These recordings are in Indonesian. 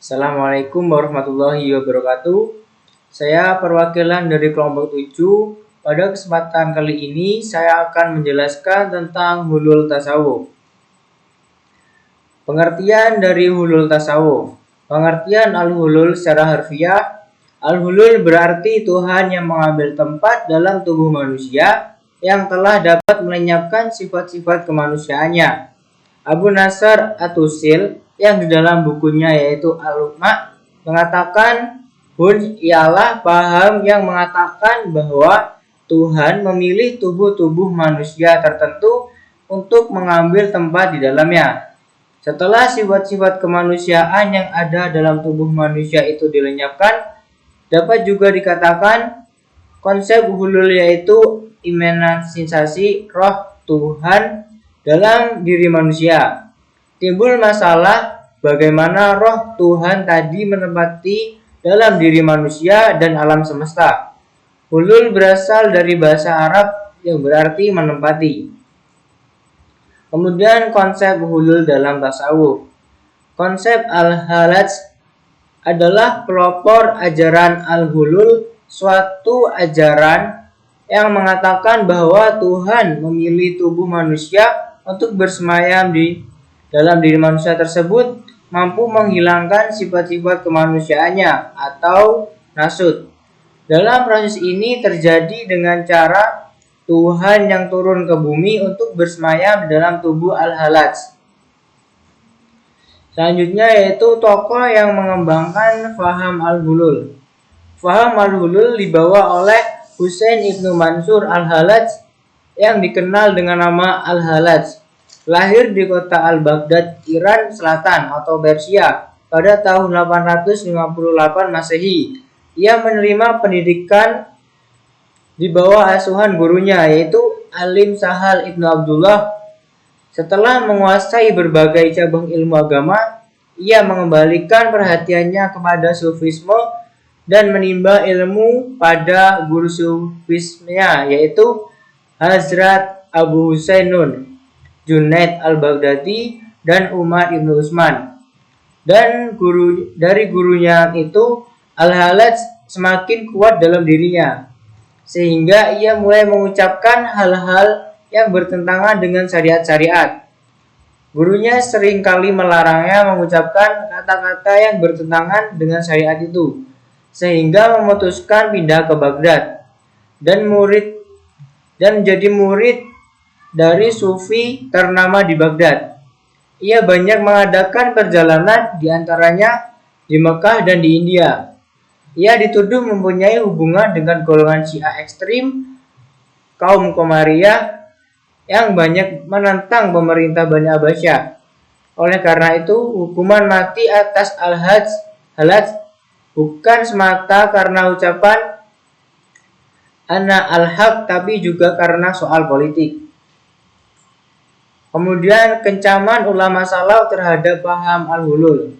Assalamualaikum warahmatullahi wabarakatuh. Saya perwakilan dari kelompok 7. Pada kesempatan kali ini saya akan menjelaskan tentang hulul tasawuf. Pengertian dari hulul tasawuf. Pengertian al-hulul secara harfiah. Al-hulul berarti Tuhan yang mengambil tempat dalam tubuh manusia yang telah dapat melenyapkan sifat-sifat kemanusiaannya. Abu Nasr At-Tusil yang di dalam bukunya yaitu Al-Luqma mengatakan hun ialah paham yang mengatakan bahwa Tuhan memilih tubuh-tubuh manusia tertentu untuk mengambil tempat di dalamnya. Setelah sifat-sifat kemanusiaan yang ada dalam tubuh manusia itu dilenyapkan, dapat juga dikatakan konsep hulul yaitu imansinisasi roh Tuhan dalam diri manusia. Timbul masalah bagaimana roh Tuhan tadi menempati dalam diri manusia dan alam semesta. Hulul berasal dari bahasa Arab yang berarti menempati. Kemudian konsep hulul dalam tasawuf. Konsep al-halaj adalah pelopor ajaran al-hulul, suatu ajaran yang mengatakan bahwa Tuhan memilih tubuh manusia untuk bersemayam di dalam diri manusia tersebut, mampu menghilangkan sifat-sifat kemanusiaannya atau nasut. Dalam proses ini terjadi dengan cara Tuhan yang turun ke bumi untuk bersemayam dalam tubuh al-halaj. Selanjutnya yaitu tokoh yang mengembangkan faham al-hulul. Faham al-hulul dibawa oleh Husain ibnu Mansur al-Halaj yang dikenal dengan nama al-Halaj. Lahir di kota Al-Baghdad, Iran Selatan atau Persia pada tahun 858 Masehi. Ia menerima pendidikan di bawah asuhan gurunya yaitu Alim Sahal ibnu Abdullah. Setelah menguasai berbagai cabang ilmu agama, ia mengembalikan perhatiannya kepada sufisme dan menimba ilmu pada guru sufismenya yaitu Hazrat Abu Husainun Junaid al-Baghdadi dan Umar ibnu Utsman. Dan dari gurunya itu al-Halaj semakin kuat dalam dirinya, sehingga ia mulai mengucapkan hal-hal yang bertentangan dengan syariat-syariat. Gurunya seringkali melarangnya mengucapkan kata-kata yang bertentangan dengan syariat itu, sehingga memutuskan pindah ke Baghdad dan menjadi murid dari sufi ternama di Baghdad. Ia banyak mengadakan perjalanan diantaranya di Mekah dan di India. Ia dituduh mempunyai hubungan dengan golongan Syiah ekstrim, kaum Qamariyah yang banyak menentang pemerintah Bani Abbasiyah. Oleh karena itu, hukuman mati atas al-Halaj bukan semata karena ucapan ana al-haq, tapi juga karena soal politik. Kemudian kencaman ulama salaf terhadap paham al-hulul.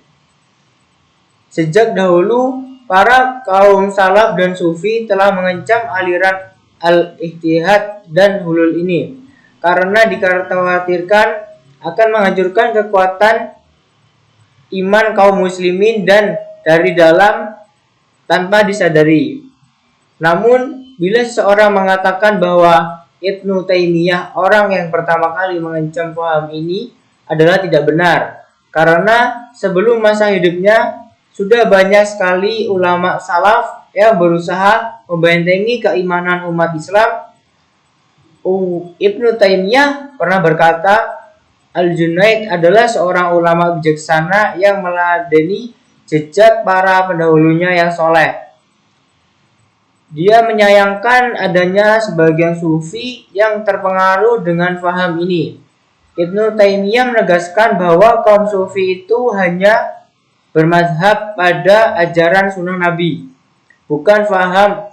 Sejak dahulu, para kaum salaf dan sufi telah mengecam aliran al-ihtihad dan hulul ini karena dikhawatirkan akan menghancurkan kekuatan iman kaum muslimin dan dari dalam tanpa disadari. Namun, bila seseorang mengatakan bahwa Ibnu Taimiyah orang yang pertama kali mengancam paham ini adalah tidak benar, karena sebelum masa hidupnya sudah banyak sekali ulama salaf yang berusaha membentengi keimanan umat Islam. Ibnu Taimiyah pernah berkata, Al-Junaid adalah seorang ulama bijaksana yang meladeni jejak para pendahulunya yang soleh. Dia menyayangkan adanya sebagian sufi yang terpengaruh dengan faham ini. Ibnu Taimiyah menegaskan bahwa kaum sufi itu hanya bermazhab pada ajaran sunnah Nabi, bukan faham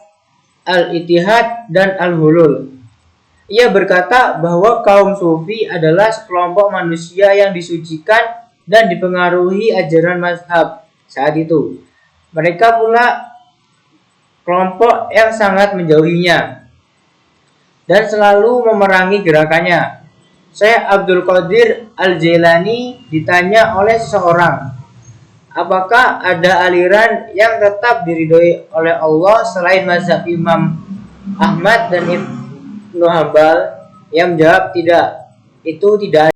al-ittihad dan al-hulul. Ia berkata bahwa kaum sufi adalah sekelompok manusia yang disucikan dan dipengaruhi ajaran mazhab saat itu. Mereka pula kelompok yang sangat menjauhinya dan selalu memerangi gerakannya. Syekh Abdul Qadir Al-Jailani ditanya oleh seseorang, Apakah ada aliran yang tetap diridhoi oleh Allah selain mazhab Imam Ahmad dan Ibnu Hambal? Yang menjawab tidak. Itu tidak